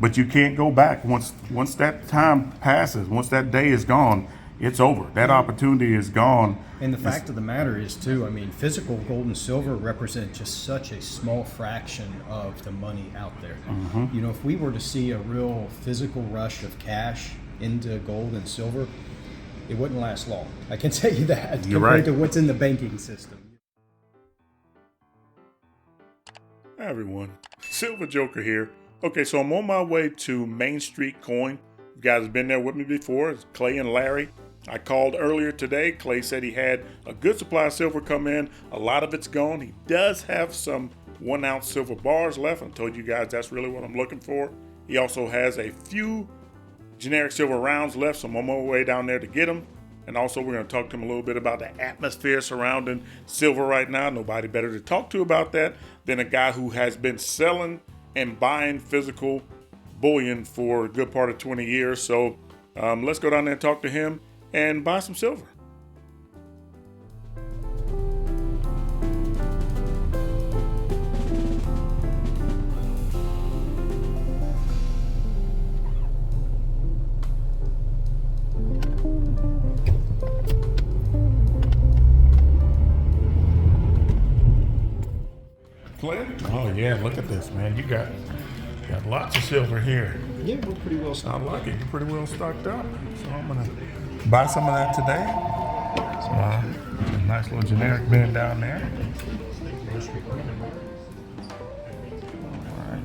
but you can't go back once that time passes. Once that day is gone, it's over. That opportunity is gone. And the fact of the matter is, too, I mean, physical gold and silver represent just such a small fraction of the money out there. Mm-hmm. You know, if we were to see a real physical rush of cash into gold and silver, it wouldn't last long. I can tell you that, You're compared right. to what's in the banking system. Hi everyone, Silver Joker here. Okay, so I'm on my way to Main Street Coin. You guys have been there with me before. It's Clay and Larry. I called earlier today. Clay said he had a good supply of silver come in. A lot of it's gone. He does have some 1 ounce silver bars left. I told you guys that's really what I'm looking for. He also has a few generic silver rounds left, so I'm on my way down there to get them. And also we're going to talk to him a little bit about the atmosphere surrounding silver right now. Nobody better to talk to about that than a guy who has been selling and buying physical bullion for a good part of 20 years. So let's go down there and talk to him and buy some silver. Clint? Oh yeah, look at this, man. You got lots of silver here. Yeah, we're pretty well I stocked. like it. You're pretty well stocked up. So I'm gonna buy some of that today. So, a nice little generic bin down there. All right.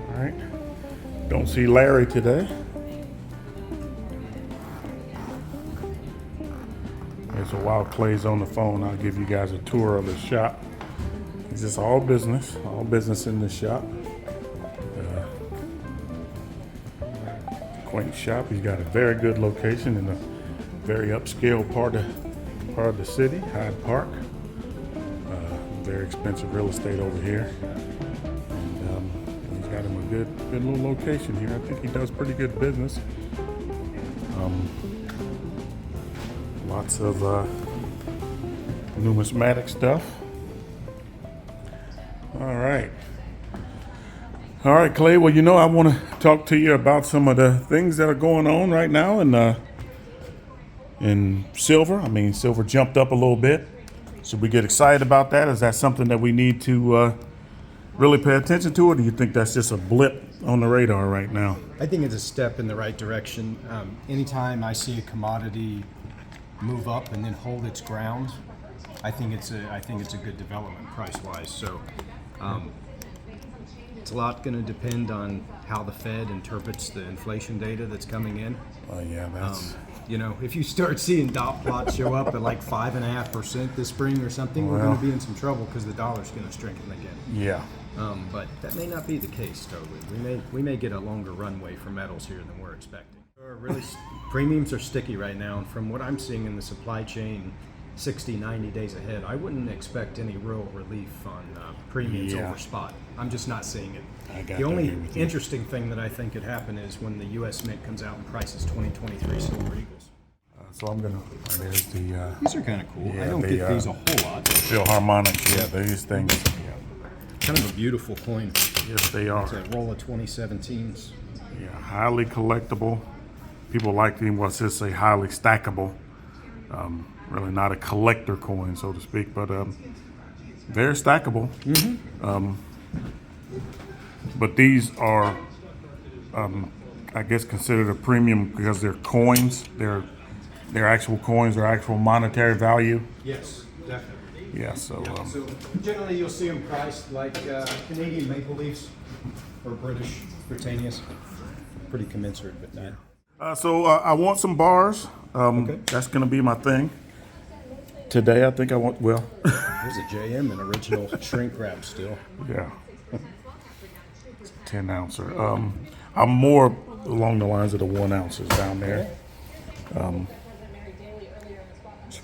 All right. Don't see Larry today. So while Clay's on the phone, I'll give you guys a tour of the shop. It's just all business in this shop. Quaint shop. He's got a very good location in a very upscale part of the city, Hyde Park. Very expensive real estate over here. And he's got him a good little location here. I think he does pretty good business. Lots of numismatic stuff. All right, Clay. Well, I want to talk to you about some of the things that are going on right now in silver. I mean, silver jumped up a little bit. Should we get excited about that? Is that something that we need to really pay attention to, or do you think that's just a blip on the radar right now? I think it's a step in the right direction. Anytime I see a commodity move up and then hold its ground, I think it's a good development price-wise. So it's a lot going to depend on how the Fed interprets the inflation data that's coming in. Oh yeah, that's if you start seeing dot plots show up at like 5.5% this spring or something, we're going to be in some trouble because the dollar's going to strengthen again. Yeah. But that may not be the case totally. We may get a longer runway for metals here than we're expecting. Premiums are sticky right now, and from what I'm seeing in the supply chain 60, 90 days ahead, I wouldn't expect any real relief on premiums over spot. I'm just not seeing it. The only interesting thing that I think could happen is when the U.S. Mint comes out and prices 2023 Silver Eagles. So there's the... These are kind of cool. I don't get these a whole lot. Philharmonics, these things. Kind of a beautiful coin. Yes, they are. It's a roll of 2017s. Yeah, highly collectible. People like them, say highly stackable. Really not a collector coin, so to speak, but very stackable. Mm-hmm. But these are, I guess, considered a premium because they're coins. They're actual coins or actual monetary value. Yes, definitely. Yeah, so generally you'll see them priced like Canadian Maple Leafs or British Britannias. Pretty commensurate with that. So I want some bars. Okay. That's going to be my thing. Today I think I want, There's a JM in original shrink wrap still. Yeah. It's a 10 ouncer. I'm more along the lines of the 1 ounces down there. It's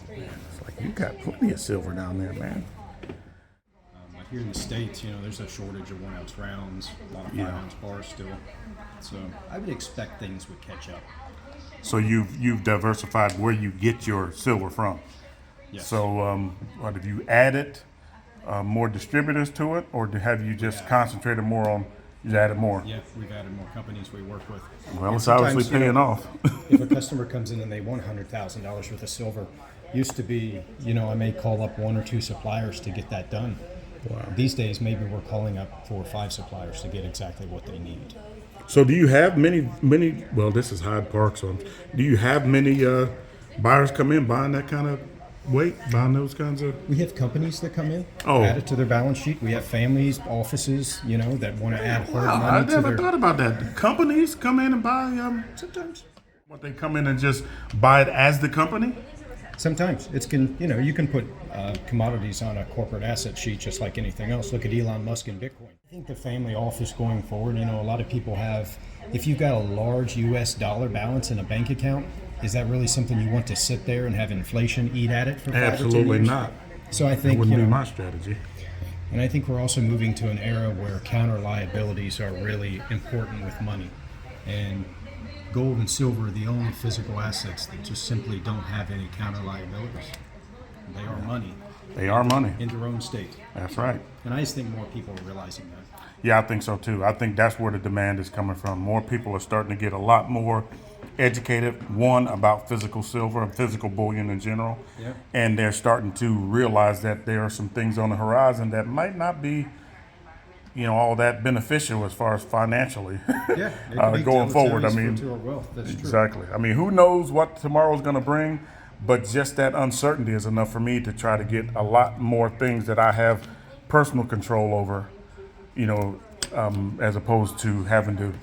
like you got plenty of silver down there, man. But here in the States, there's a shortage of 1 ounce rounds, a lot of 5 ounce bars still. So I would expect things would catch up. So you've diversified where you get your silver from. Yes. So what, have you added more distributors to it, or have you just concentrated more on, you added more? Yeah, we've added more companies we work with. Well, And it's obviously sometimes, paying off. if a customer comes in and they want $100,000 worth of silver, used to be, I may call up 1 or 2 suppliers to get that done. Wow. These days, maybe we're calling up 4 or 5 suppliers to get exactly what they need. So do you have many, well, this is Hyde Park, so do you have many buyers come in buying that kind of weight, buying those kinds of? We have companies that come in, Oh. add it to their balance sheet. We have families, offices, that want to add hard Wow, money I to never their... thought about that. The companies come in and buy, Sometimes. what, they come in and just buy it as the company? Sometimes you can put commodities on a corporate asset sheet just like anything else. Look at Elon Musk and Bitcoin. I think the family office going forward, a lot of people have, if you've got a large US dollar balance in a bank account, is that really something you want to sit there and have inflation eat at it for 5 or 10 Absolutely years? not. So I That think, wouldn't be my strategy. and I think we're also moving to an era where counter liabilities are really important with money. And gold and silver are the only physical assets that just simply don't have any counter liabilities. They are money They are money. in their own state. That's right. And I just think more people are realizing that. Yeah, I think so too. I think that's where the demand is coming from. More people are starting to get a lot more educated, one, about physical silver and physical bullion in general. Yeah. And they're starting to realize that there are some things on the horizon that might not be, all that beneficial as far as financially Yeah, it could be going forward. I deleterious mean, to our wealth. That's true. exactly. I mean, who knows what tomorrow's going to bring, but just that uncertainty is enough for me to try to get a lot more things that I have personal control over, as opposed to having to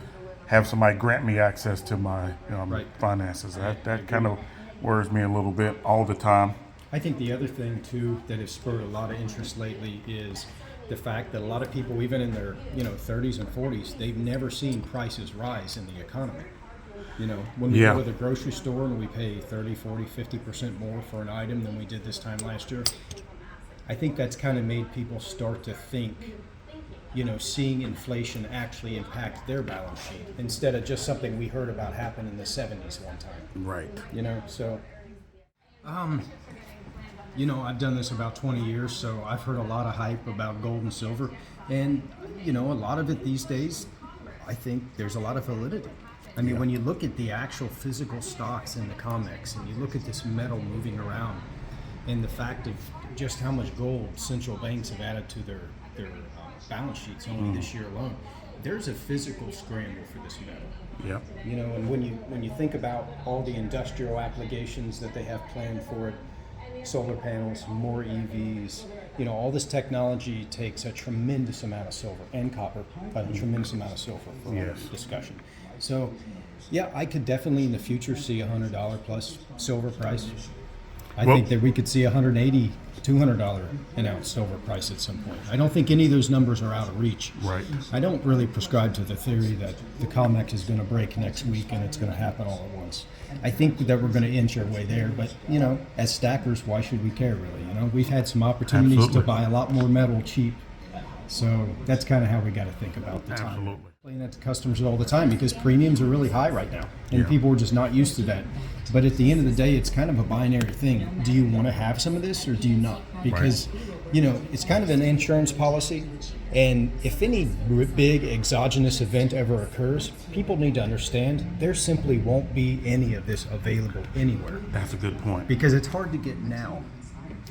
have somebody grant me access to my Right. finances. That kind of worries me a little bit all the time. I think the other thing too that has spurred a lot of interest lately is the fact that a lot of people, even in their 30s and 40s, they've never seen prices rise in the economy. When we Yeah. go to the grocery store and we pay 30, 40, 50% more for an item than we did this time last year, I think that's kind of made people start to think, seeing inflation actually impact their balance sheet instead of just something we heard about happen in the 70s one time. Right. So, I've done this about 20 years, so I've heard a lot of hype about gold and silver. And, a lot of it these days, I think there's a lot of validity. I mean, when you look at the actual physical stocks in the COMEX and you look at this metal moving around and the fact of just how much gold central banks have added to their balance sheets only this year alone, there's a physical scramble for this metal. Yeah. And when you think about all the industrial applications that they have planned for it, solar panels, more EVs, all this technology takes a tremendous amount of silver and copper, but a tremendous amount of silver for Yes. discussion. So, yeah, I could definitely in the future see $100 plus silver price. I think that we could see $180, $200 an ounce silver price at some point. I don't think any of those numbers are out of reach. Right. I don't really prescribe to the theory that the COMEX is going to break next week and it's going to happen all at once. I think that we're going to inch our way there, but as stackers, why should we care really? We've had some opportunities Absolutely. to buy a lot more metal cheap, so that's kind of how we got to think about the time. Absolutely. Explain that to customers all the time because premiums are really high right now, and Yeah. people are just not used to that. But at the end of the day, it's kind of a binary thing. Do you want to have some of this or do you not? Because it's kind of an insurance policy, and if any big exogenous event ever occurs, people need to understand there simply won't be any of this available anywhere That's a good point. because it's hard to get now.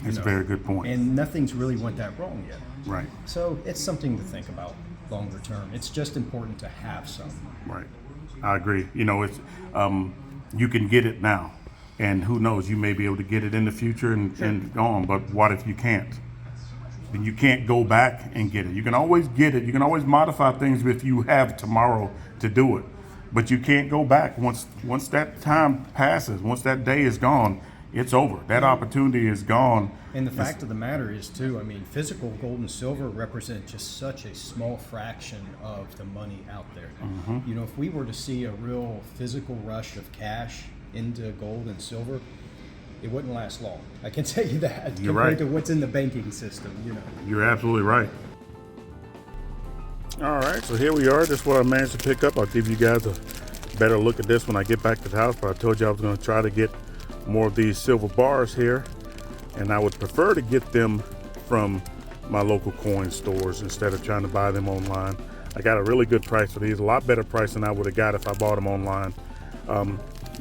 It's a very good point. And nothing's really went that wrong yet. Right. So it's something to think about longer term. It's just important to have some. Right. I agree. It's you can get it now, and who knows, you may be able to get it in the future and go on. But what if you can't? Then you can't go back and get it. You can always get it. You can always modify things if you have tomorrow to do it. But you can't go back once that time passes. Once that day is gone, it's over. That opportunity is gone. And the fact of the matter is, too, physical gold and silver represent just such a small fraction of the money out there. Mm-hmm. If we were to see a real physical rush of cash into gold and silver, it wouldn't last long. I can tell you that You're compared right. to what's in the banking system. You're absolutely right. All right, so here we are. This is what I managed to pick up. I'll give you guys a better look at this when I get back to the house, but I told you I was going to try to get more of these silver bars here. and I would prefer to get them from my local coin stores instead of trying to buy them online. I got a really good price for these, a lot better price than I would have got if I bought them online.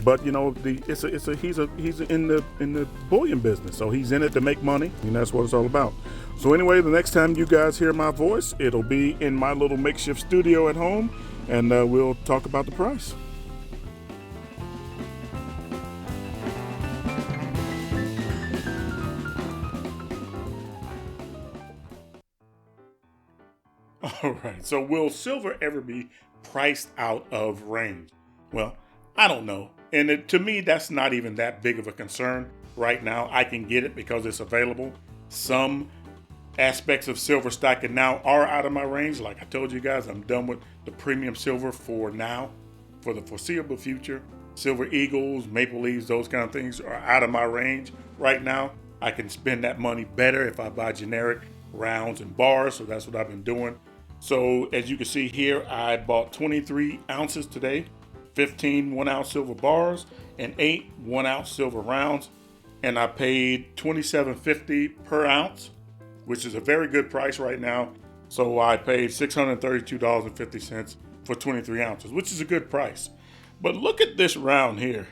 But you know, he's in the bullion business, so he's in it to make money, and that's what it's all about. So anyway, the next time you guys hear my voice, it'll be in my little makeshift studio at home, and we'll talk about the price. All right, so will silver ever be priced out of range? Well, I don't know. And to me, that's not even that big of a concern right now. I can get it because it's available. Some aspects of silver stocking now are out of my range. Like I told you guys, I'm done with the premium silver for now, for the foreseeable future. Silver Eagles, Maple Leaves, those kind of things are out of my range right now. I can spend that money better if I buy generic rounds and bars, so that's what I've been doing. So as you can see here, I bought 23 ounces today, 15 1-ounce silver bars, and 8 1-ounce silver rounds, and I paid $27.50 per ounce, which is a very good price right now. So I paid $632.50 for 23 ounces, which is a good price. But look at this round here.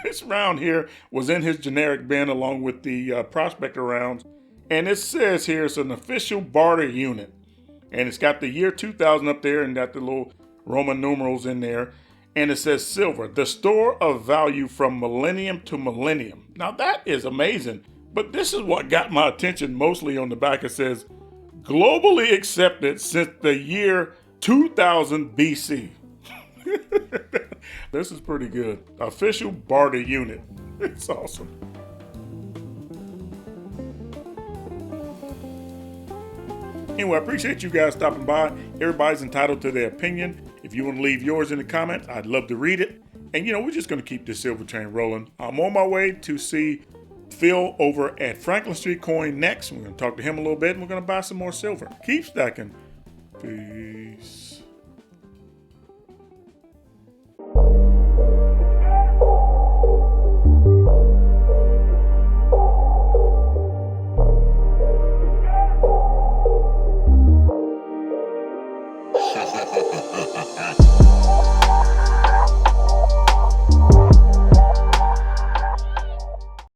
This round here was in his generic bin along with the prospector rounds, and it says here it's an official barter unit. And it's got the year 2000 up there and got the little Roman numerals in there. And it says silver, the store of value from millennium to millennium. Now that is amazing. But this is what got my attention mostly on the back. It says globally accepted since the year 2000 BC. This is pretty good. Official barter unit. It's awesome. Anyway, I appreciate you guys stopping by. Everybody's entitled to their opinion. If you want to leave yours in the comment, I'd love to read it. And you know, we're just going to keep this silver train rolling. I'm on my way to see Phil over at Franklin Street Coin next. We're going to talk to him a little bit, and we're going to buy some more silver. Keep stacking. Peace.